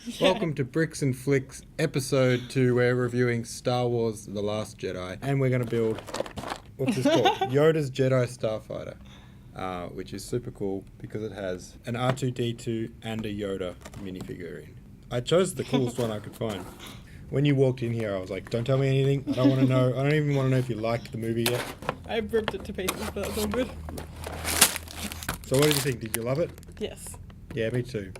Yeah. Welcome to BRIX-N-FLIX episode 2. We're reviewing Star Wars The Last Jedi. And we're going to build, what's this called? Yoda's Jedi Starfighter. Which is super cool because it has an R2-D2 and a Yoda minifigurine. I chose the coolest one I could find. When you walked in here, I was like, don't tell me anything. I don't want to know. I don't even want to know if you liked the movie yet. I ripped it to pieces, but that's all good. So what did you think? Did you love it? Yes. Yeah, me too.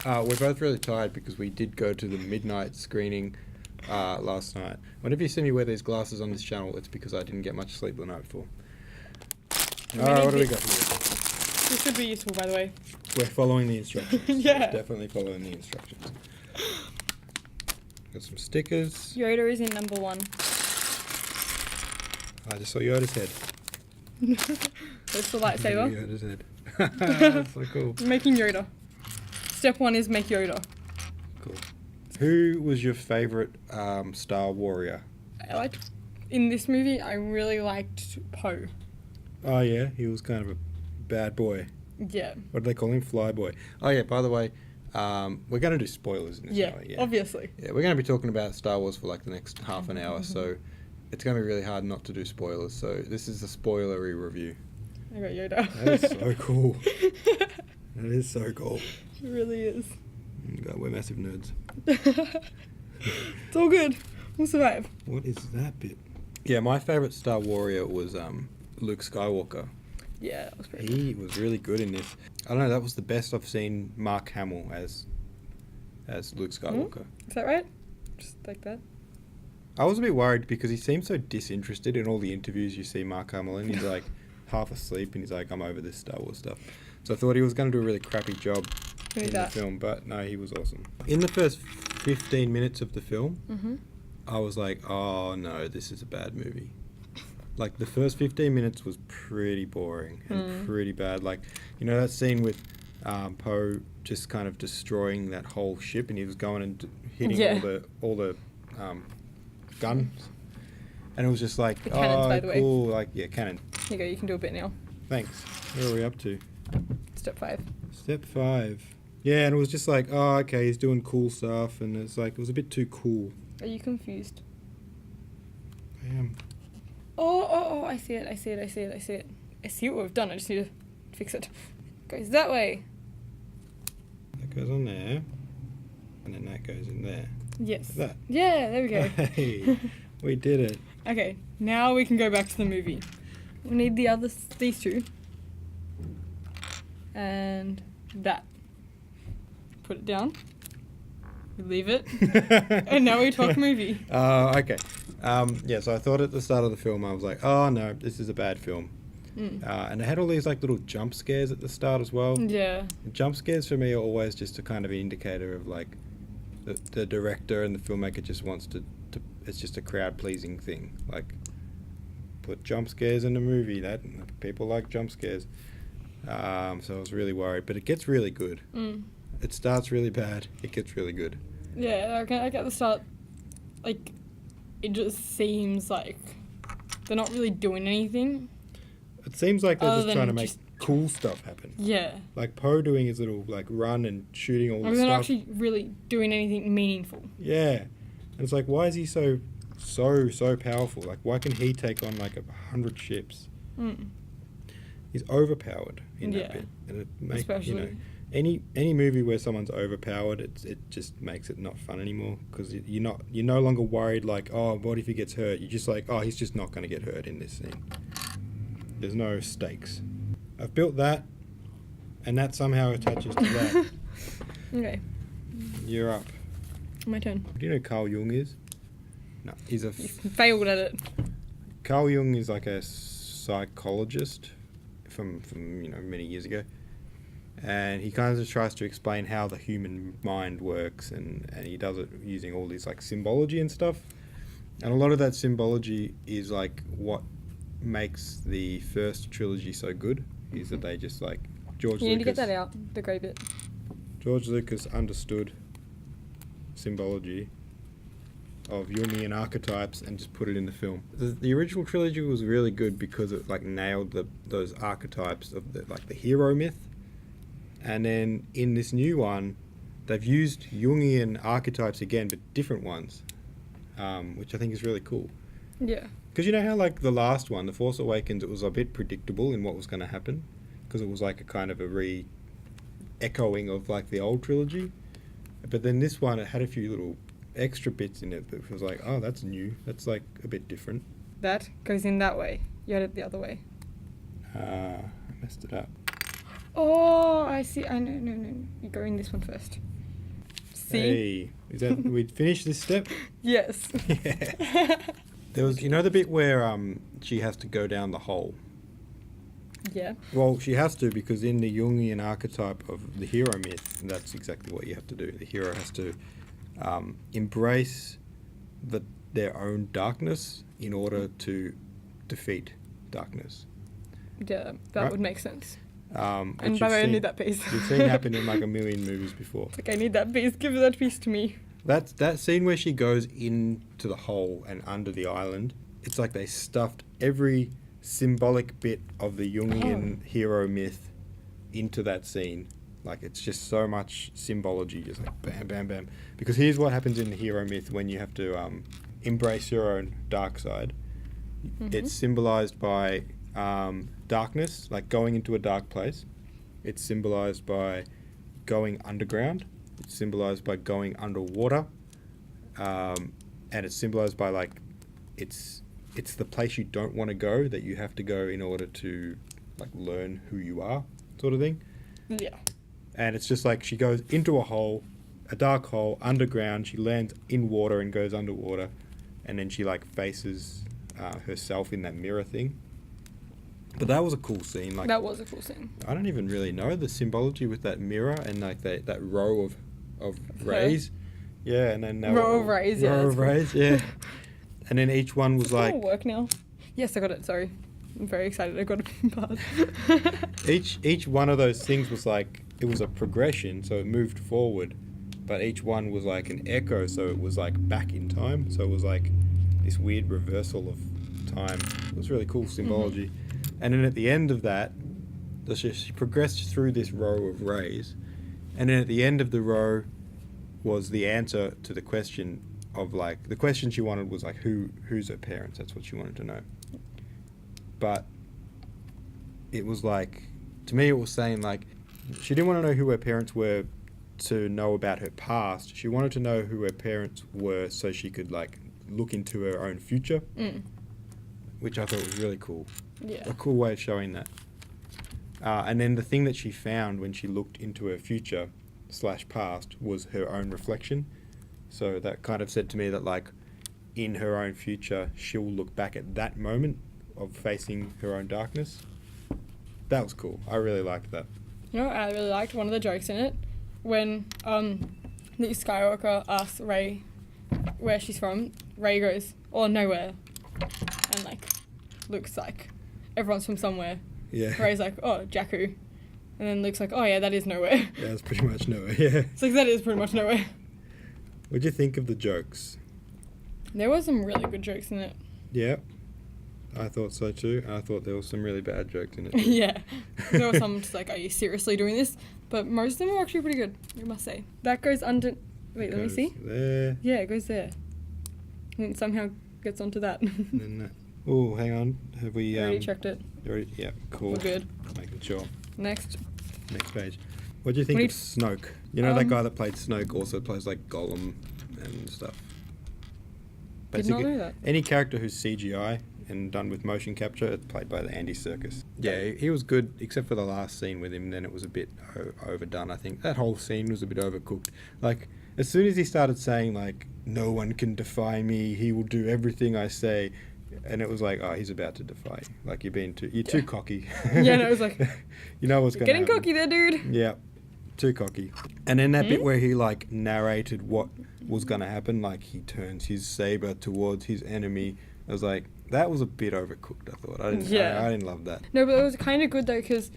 We're both really tired because we did go to the midnight screening last night. Whenever you see me wear these glasses on this channel, it's because I didn't get much sleep the night before. Alright, what do we got here? This should be useful, by the way. We're following the instructions. Yeah. We're definitely following the instructions. Got some stickers. Yoda is in number 1. I just saw Yoda's head. That's the lightsaber. Yoda's head. That's so cool. Making Yoda. Step 1 is make Yoda. Cool. Who was your favourite Star Warrior? In this movie, I really liked Poe. Oh yeah, he was kind of a bad boy. Yeah. What do they call him? Fly boy. Oh yeah, by the way, we're going to do spoilers in this. Yeah, obviously. Yeah, we're going to be talking about Star Wars for like the next half an hour, so it's going to be really hard not to do spoilers. So this is a spoilery review. I got Yoda. That is so cool. That is so cool. It really is. God, we're massive nerds. It's all good. We'll survive. What is that bit? Yeah, my favourite Star Warrior was Luke Skywalker. Yeah, that was pretty good. He was really good in this. I don't know, that was the best I've seen Mark Hamill as Luke Skywalker. Is that right? Just like that? I was a bit worried because he seemed so disinterested in all the interviews you see Mark Hamill in. He's like half asleep and he's like, I'm over this Star Wars stuff. So I thought he was going to do a really crappy job in the film, but no, he was awesome. In the first 15 minutes of the film, I was like, oh no, this is a bad movie. Like, the first 15 minutes was pretty boring and pretty bad. Like, you know that scene with Poe just kind of destroying that whole ship and he was going and hitting all the guns? And it was just like, the cannons, by the cool. way. Like, yeah, cannon. Here you go, you can do a bit now. Thanks. Where are we up to? Step 5. Step 5. Yeah, and it was just like, oh, okay, he's doing cool stuff. And it's like, it was a bit too cool. Are you confused? I am. Oh, I see it. I see what we've done. I just need to fix it. It goes that way. That goes on there. And then that goes in there. Yes. Like that. Yeah, there we go. Hey, we did it. Okay, now we can go back to the movie. We need these two. And that. Put it down. We leave it. And now we talk movie. Okay. So I thought at the start of the film, I was like, oh no, this is a bad film. And it had all these like little jump scares at the start as well. Yeah. And jump scares for me are always just a kind of indicator of like the director and the filmmaker just wants to it's just a crowd pleasing thing. Like, put jump scares in the movie. That people like jump scares. So I was really worried, but it gets really good. It starts really bad. It gets really good. Yeah, like at the start, like, it just seems like they're not really doing anything. It seems like they're just trying to make cool stuff happen. Yeah. Like Poe doing his little like run and shooting all the stuff. They're not actually really doing anything meaningful. Yeah. And it's like, why is he so powerful? Like, why can he take on like 100 ships? He's overpowered in that bit. And it makes, especially. Any movie where someone's overpowered, it just makes it not fun anymore because you're no longer worried like, oh, what if he gets hurt? You're just like, oh, he's just not going to get hurt in this scene. There's no stakes. I've built that, and that somehow attaches to that. Okay. You're up. My turn. Do you know Carl Jung is? No, he's You failed at it. Carl Jung is like a psychologist from many years ago. And he kind of just tries to explain how the human mind works, and he does it using all these like symbology and stuff. And a lot of that symbology is like what makes the first trilogy so good, is that they just like You need to get that out, the grey bit. George Lucas understood symbology of Jungian archetypes and just put it in the film. The original trilogy was really good because it like nailed those archetypes of the hero myth. And then in this new one, they've used Jungian archetypes again, but different ones, which I think is really cool. Yeah. Because you know how, like, the last one, The Force Awakens, it was a bit predictable in what was going to happen, because it was like a kind of a re-echoing of, like, the old trilogy. But then this one, it had a few little extra bits in it that was like, oh, that's new. That's, like, a bit different. That goes in that way. You had it the other way. I messed it up. Oh, I see. I know. No. You go in this one first. See? Hey, is that we'd finished this step? Yes. Yeah. There was, you know, the bit where she has to go down the hole. Yeah. Well, she has to, because in the Jungian archetype of the hero myth, that's exactly what you have to do. The hero has to embrace their own darkness in order to defeat darkness. Yeah, that Right? would make sense. And And by the way, I need that piece. You've seen happen in like a million movies before. It's like, I need that piece. Give that piece to me. That scene where she goes into the hole and under the island, it's like they stuffed every symbolic bit of the Jungian hero myth into that scene. Like, it's just so much symbology, just like bam, bam, bam. Because here's what happens in the hero myth when you have to embrace your own dark side. Mm-hmm. It's symbolized by darkness, like going into a dark place. It's symbolized by going underground. It's symbolized by going underwater. And it's symbolized by, like, it's the place you don't want to go, that you have to go in order to, like, learn who you are, sort of thing. Yeah. And it's just like she goes into a hole, a dark hole, underground. She lands in water and goes underwater. And then she, like, faces herself in that mirror thing. But that was a cool scene. Like, That was a cool scene. I don't even really know the symbology with that mirror and, like, that row of rays. Yeah, and then... Row of rays, yeah. Row of rays, yeah. And then each one was like... It'll work now. Yes, I got it. Sorry. I'm very excited. I got it part. Each one of those things was like... It was a progression, so it moved forward. But each one was like an echo, so it was like back in time. So it was like this weird reversal of time. It was really cool symbology. Mm-hmm. And then at the end of that, she progressed through this row of rays. And then at the end of the row was the answer to the question of, like, the question she wanted was like, who's her parents? That's what she wanted to know. But it was like, to me it was saying, like, she didn't want to know who her parents were to know about her past. She wanted to know who her parents were so she could, like, look into her own future, which I thought was really cool. Yeah. A cool way of showing that. And then the thing that she found when she looked into her future / past was her own reflection. So that kind of said to me that, like, in her own future, she'll look back at that moment of facing her own darkness. That was cool. I really liked that. You know, I really liked one of the jokes in it when Luke Skywalker asks Rey where she's from. Rey goes, "Oh, nowhere," and, like, Luke's like, "Everyone's from somewhere." Yeah. Rey's like, "Oh, Jakku," and then Luke's like, "Oh yeah, that is nowhere." Yeah, that's pretty much nowhere. Yeah. It's like, that is pretty much nowhere. What'd you think of the jokes? There were some really good jokes in it. Yeah. I thought so too. I thought there was some really bad jokes in it. Yeah. There were some just like, are you seriously doing this? But most of them were actually pretty good, I must say. That goes under... Wait, let me see. There. Yeah, it goes there. And it somehow gets onto that. Oh, hang on. Have we... I already checked it. Yeah, cool. We're good. Making sure. Next. Next page. What do you think of Snoke? You know that guy that played Snoke also plays, like, Gollum and stuff. Did not know that. Any character who's CGI and done with motion capture, it's played by the Andy Serkis. Yeah, he was good, except for the last scene with him. Then it was a bit overdone, I think. That whole scene was a bit overcooked. Like, as soon as he started saying, like, no one can defy me, he will do everything I say, and it was like, oh, he's about to defy you. Like, you're too cocky. Yeah, no, it was like... You know what's going to happen. Getting cocky there, dude. Yeah, too cocky. And then that bit where he, like, narrated what was going to happen, like, he turns his saber towards his enemy. I was like, that was a bit overcooked, I thought. I didn't love that. No, but it was kind of good, though, because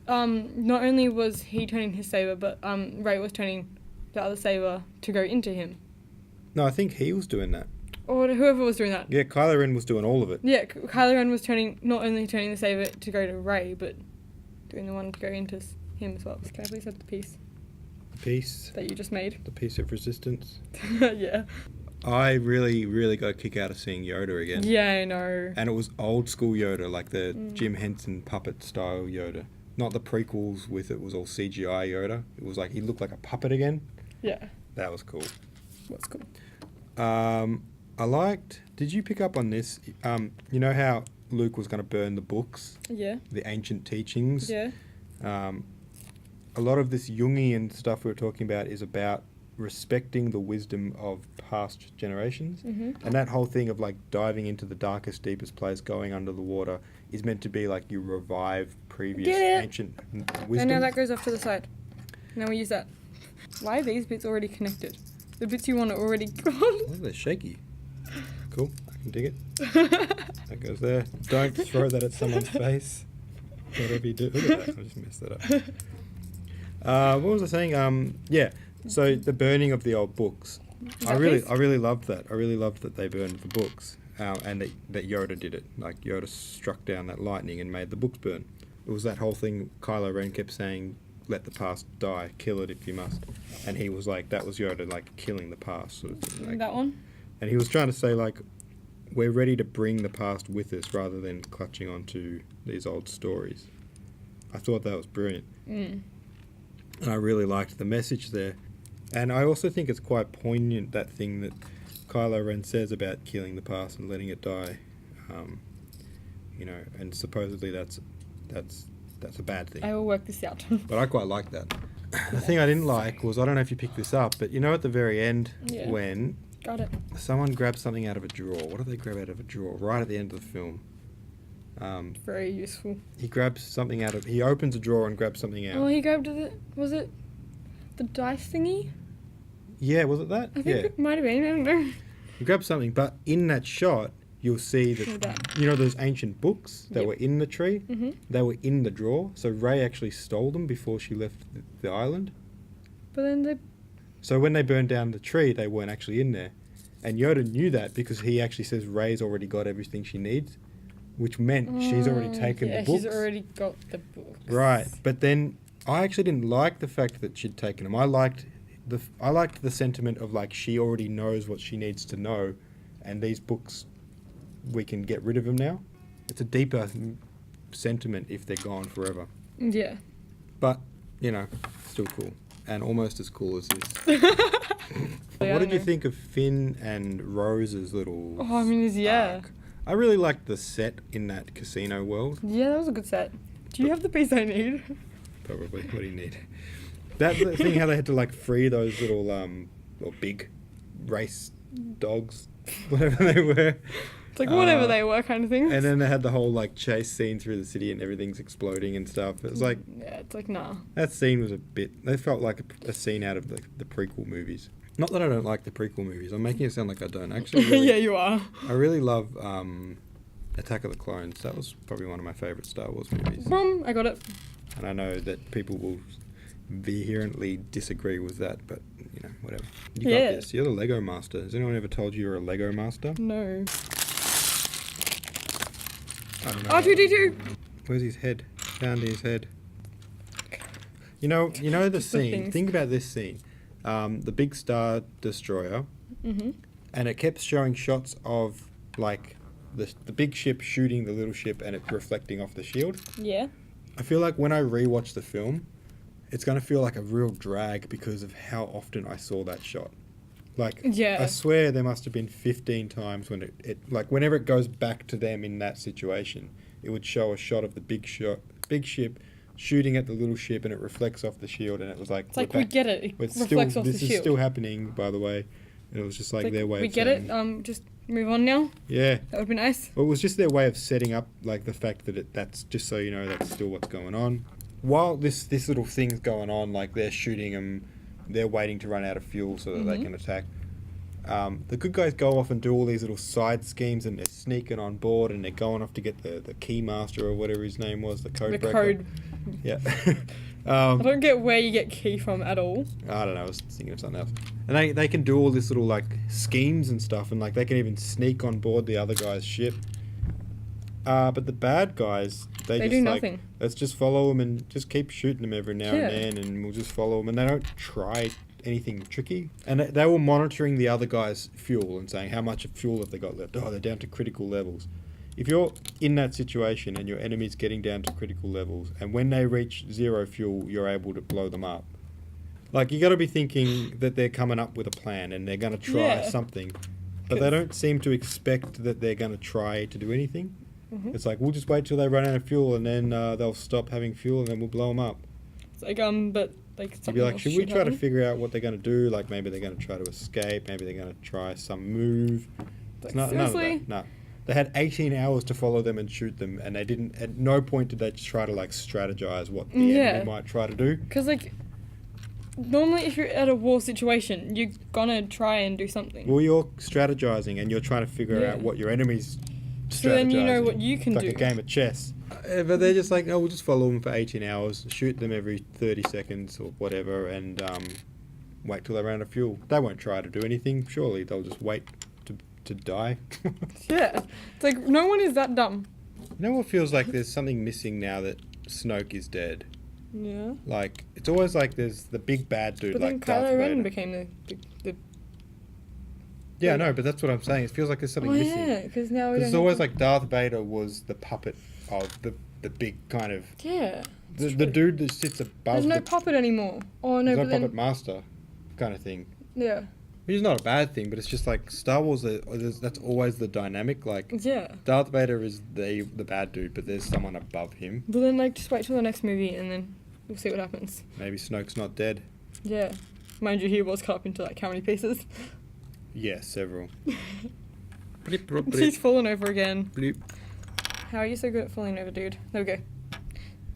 not only was he turning his saber, but Rey was turning the other saber to go into him. No, I think he was doing that. Or whoever was doing that. Yeah, Kylo Ren was doing all of it. Yeah, Kylo Ren was not only turning the saber to go to Rey, but doing the one to go into him as well. Can I please have the piece? piece. that you just made. The piece of resistance. Yeah. I really, really got a kick out of seeing Yoda again. Yeah, I know. And it was old school Yoda, like the Jim Henson puppet style Yoda. Not the prequels with it was all CGI Yoda. It was like he looked like a puppet again. Yeah. That was cool. What's cool? I liked... Did you pick up on this? You know how Luke was going to burn the books? Yeah. The ancient teachings? Yeah. A lot of this Jungian stuff we were talking about is about respecting the wisdom of past generations. Mm-hmm. And that whole thing of like diving into the darkest, deepest place, going under the water, is meant to be like you revive previous ancient wisdom. And now that goes off to the side. Now we use that. Why are these bits already connected? The bits you want are already gone. Oh, they're shaky. Cool, I can dig it. That goes there. Don't throw that at someone's face. Whatever you do. Look at that, I just messed that up. What was I saying? Yeah. So the burning of the old books, I really loved that. I really loved that they burned the books, and that Yoda did it. Like Yoda struck down that lightning and made the books burn. It was that whole thing. Kylo Ren kept saying, "Let the past die. Kill it if you must." And he was like, that was Yoda like killing the past, sort of thing. Like, that one. and he was trying to say like, we're ready to bring the past with us rather than clutching onto these old stories. I thought that was brilliant. And I really liked the message there. And I also think it's quite poignant, that thing that Kylo Ren says about killing the past and letting it die. You know, and supposedly that's a bad thing. I will work this out. But I quite like that. The thing I didn't like was, I don't know if you picked this up, but you know at the very end when Got it. someone grabs something out of a drawer. What do they grab out of a drawer? Right at the end of the film. Very useful. He grabs something out of... He opens a drawer and grabs something out. Oh, he grabbed was it the dice thingy? Yeah, was it that? I think it might have been, I don't know. He grabs something, but in that shot, you'll see that, you know those ancient books that were in the tree? Mm-hmm. They were in the drawer, so Rey actually stole them before she left the island. But then So when they burned down the tree, they weren't actually in there. And Yoda knew that because he actually says Rey's already got everything she needs, which meant she's already taken the books. She's already got the books. Right, but then I actually didn't like the fact that she'd taken them. I liked the sentiment of like she already knows what she needs to know, and these books, we can get rid of them now. It's a deeper sentiment if they're gone forever. Yeah. But, you know, still cool. And almost as cool as this. What did you think of Finn and Rose's little arc? I really liked the set in that casino world. Yeah, that was a good set. Do you have the piece I need? Probably. What do you need? That thing how they had to like free those little or big race dogs, whatever they were. It's like whatever they were kind of thing. And then they had the whole like chase scene through the city and everything's exploding and stuff. It was like... Yeah, it's like, nah. That scene was a bit... They felt like a scene out of the prequel movies. Not that I don't like the prequel movies. I'm making it sound like I don't. Actually, really, yeah, you are. I really love Attack of the Clones. That was probably one of my favourite Star Wars movies. I got it. And I know that people will vehemently disagree with that, but, you know, whatever. You got this. You're the Lego master. Has anyone ever told you you're a Lego master? No. I don't know. R2-D2! Where's his head? Found his head. You know the scene. Think about this scene. The big Star Destroyer. Mm-hmm. And it kept showing shots of, like, the big ship shooting the little ship and it reflecting off the shield. Yeah. I feel like when I rewatch the film, it's going to feel like a real drag because of how often I saw that shot. Like, I swear there must have been 15 times when it like, whenever it goes back to them in that situation, it would show a shot of the big ship shooting at the little ship and it reflects off the shield, and it was like... It's like, we get it. It reflects off the shield. This is still happening, by the way. And it was just like their way we of get saying... it, just move on now. Yeah. That would be nice. Well, it was just their way of setting up, like, the fact that that's just so you know that's still what's going on. While this little thing's going on, like, they're shooting them, they're waiting to run out of fuel so that they can attack. The good guys go off and do all these little side schemes, and they're sneaking on board, and they're going off to get the key master or whatever his name was, the code breaker. Yeah. I don't get where you get key from at all. I don't know, I was thinking of something else. And they can do all this little, like, schemes and stuff, and, like, they can even sneak on board the other guy's ship. But the bad guys, they just do like, nothing. let's just follow them and just keep shooting them every now Yeah. and then, and we'll just follow them. And they don't try anything tricky. And they were monitoring the other guys' fuel and saying how much fuel have they got left. Oh, they're down to critical levels. If you're in that situation and your enemy's getting down to critical levels, and when they reach zero fuel, you're able to blow them up. Like, you got to be thinking that they're coming up with a plan and they're going to try something. But they don't seem to expect that they're going to try to do anything. Mm-hmm. It's like, we'll just wait till they run out of fuel and then they'll stop having fuel and then we'll blow them up. It's like, but like, You'd be like, should we try happen? to figure out what they're going to do? Like, maybe they're going to try to escape. Maybe they're going to try some move. Like, None of seriously? that. No. They had 18 hours to follow them and shoot them, and they didn't. At no point did they just try to like strategize what the enemy might try to do. Because like, normally if you're at a war situation, you're gonna try and do something. Well, you're strategizing, and you're trying to figure out what your enemy's strategizing. So then you know what you can do. Like a game of chess. But they're just like, no, we'll just follow them for 18 hours, shoot them every 30 seconds or whatever, and wait till they run out of fuel. They won't try to do anything. Surely they'll just wait to die. Yeah, it's like no one is that dumb. You know what feels like there's something missing now that Snoke is dead? Yeah. Like, it's always like there's the big bad dude, But like then Darth Kylo Ren Vader. became the Yeah, no, but that's what I'm saying. It feels like there's something missing. yeah, because now we don't. It's always like Darth Vader was the puppet of the big kind of the dude that sits above. There's no the, puppet anymore. Oh no, there's but no then puppet master, kind of thing. yeah. Which is not a bad thing, but it's just like Star Wars. That's always the dynamic. Like Yeah. Darth Vader is the bad dude, but there's someone above him. But then like just wait till the next movie and then we'll see what happens. Maybe Snoke's not dead. Yeah. Mind you, he was cut up into like how many pieces? Yeah, several. He's fallen over again. Bloop. How are you so good at falling over, dude? There we go.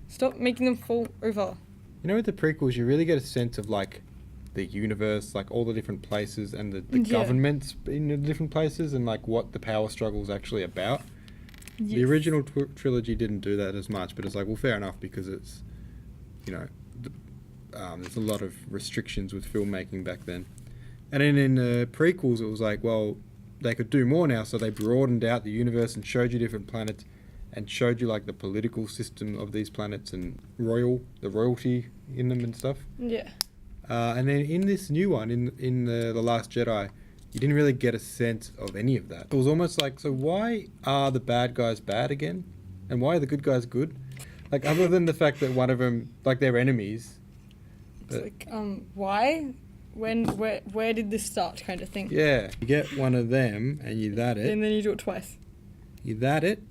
Stop making them fall over. You know, with the prequels, you really get a sense of like the universe, like all the different places and the governments in the different places, and like what the power struggle is actually about. Yes. The original trilogy didn't do that as much, but it's like, well, fair enough, because it's, you know, there's a lot of restrictions with filmmaking back then. And then in the prequels, it was like, well, they could do more now, so they broadened out the universe and showed you different planets and showed you like the political system of these planets and the royalty in them and stuff. Yeah. And then in this new one, in the Last Jedi, you didn't really get a sense of any of that. It was almost like, so why are the bad guys bad again? And why are the good guys good? Like, other than the fact that one of them, like, they're enemies. It's like, why? When, where did this start kind of thing? Yeah. You get one of them, and you that it. And then you do it twice. You that it.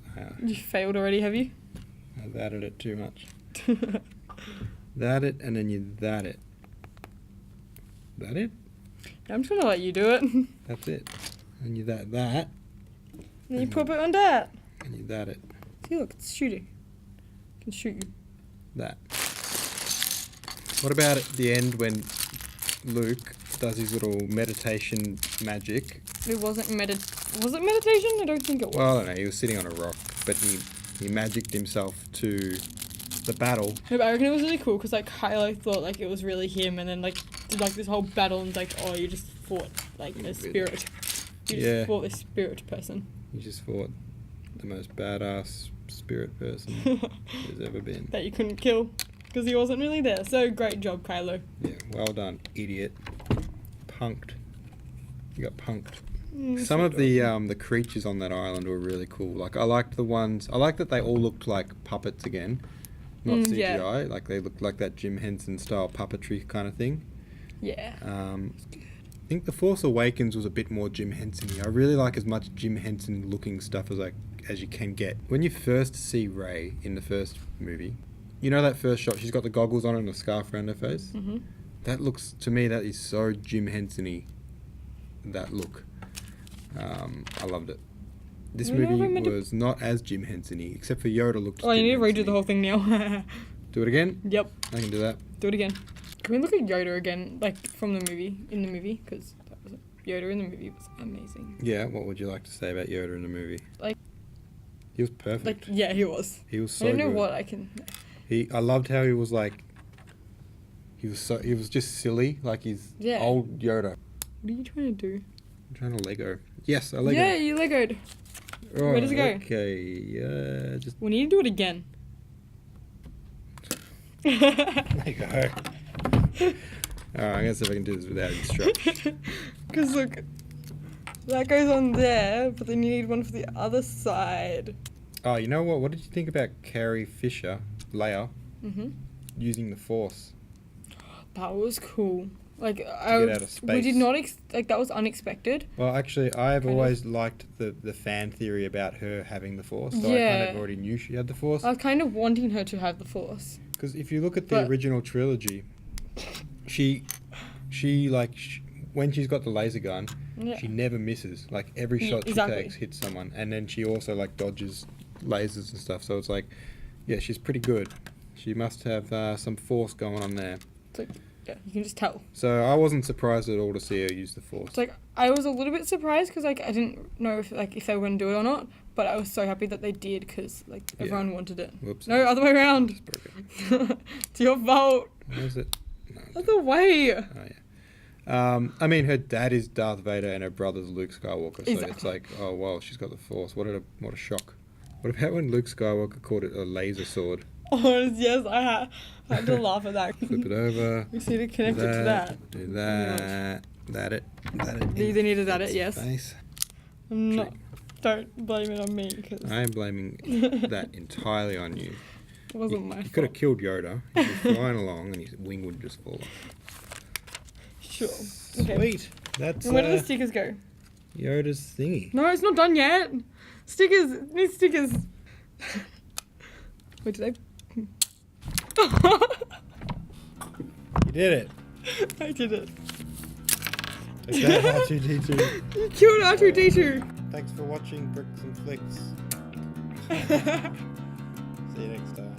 You failed already, have you? I thatted it too much. That it, and then you that it. That it? I'm just gonna let you do it. That's it. And you that. Then you pop it on that. And you that it. See, look, it's shooting. It can shoot you. That. What about at the end when Luke does his little meditation magic? It wasn't Was it meditation? I don't think it was. Well, I don't know. He was sitting on a rock, but he magicked himself to the battle. No, but I reckon it was really cool because like Kylo thought like it was really him, and then like did like this whole battle and like, oh, you just fought like a spirit. You just fought this spirit person. You just fought the most badass spirit person there's ever been. That you couldn't kill because he wasn't really there. So great job, Kylo. Yeah, well done, idiot. Punked. You got punked. Some so of the creatures on that island were really cool. Like, I liked the ones. I liked that they all looked like puppets again, not CGI. Yeah. Like, they looked like that Jim Henson style puppetry kind of thing. Yeah. I think The Force Awakens was a bit more Jim Henson-y. I really like as much Jim Henson looking stuff as you can get. When you first see Rey in the first movie, you know that first shot, she's got the goggles on and a scarf around her face? Mm-hmm. That looks, to me, that is so Jim Henson-y, that look. I loved it. This movie was not as Jim Henson-y, except for Yoda looked Oh, you need to Jim redo the whole thing now. Do it again? Yep. I can do that. Do it again. Can we look at Yoda again, like from the movie, in the movie? Because Yoda in the movie was amazing. Yeah, what would you like to say about Yoda in the movie? Like, he was perfect. Like, yeah, he was. He was so I don't know good. what I can... I loved how he was like, he was just silly, like he's old Yoda. What are you trying to do? I'm trying to Lego. Yes, I Lego. Yeah, you Legoed. Where does it go? Okay, just We need to do it again. there you go. Alright, I'm gonna see if I can do this without instructions. Because look, that goes on there, but then you need one for the other side. Oh, you know what? What did you think about Carrie Fisher, Leia, Mm-hmm. using the Force? That was cool. Like get out of we did space. not like that was unexpected. Well, actually, I've Kind of. always liked the fan theory about her having the Force. So I kind Yeah. of already knew she had the Force. I was kind of wanting her to have the Force. Because if you look at the But- original trilogy, when she's got the laser gun, Yeah. she never misses. Like every Yeah, shot she exactly. takes hits someone, and then she also like dodges lasers and stuff. So it's like, yeah, she's pretty good. She must have some Force going on there. It's like, yeah, you can just tell. So I wasn't surprised at all to see her use the Force. It's like I was a little bit surprised because like I didn't know if they were going to do it or not, but I was so happy that they did because like Yeah. everyone wanted it. Whoops. No, other way around. Just broke it. It's your fault. Where is it? No. Other way. Oh yeah. I mean, her dad is Darth Vader and her brother's Luke Skywalker. So Exactly. it's like, oh wow, she's got the Force. What a shock. What about when Luke Skywalker called it a laser sword? Oh yes, I had to laugh at that. Flip it over. We just need to connect it to that. Do that. That it. You either needed that, yes. Face. I'm not. Don't blame it on me because I am blaming that entirely on you. it wasn't my You fault. could have killed Yoda. He was flying along and his wing would just fall off. Sure. Okay. Sweet. That's And where do the stickers go? Yoda's thingy. No, it's not done yet. Stickers. Need stickers. Wait, did You did it. I did it. Take that, R2D2. You killed R2D2. Thanks for watching BRIX-N-FLIX. See you next time.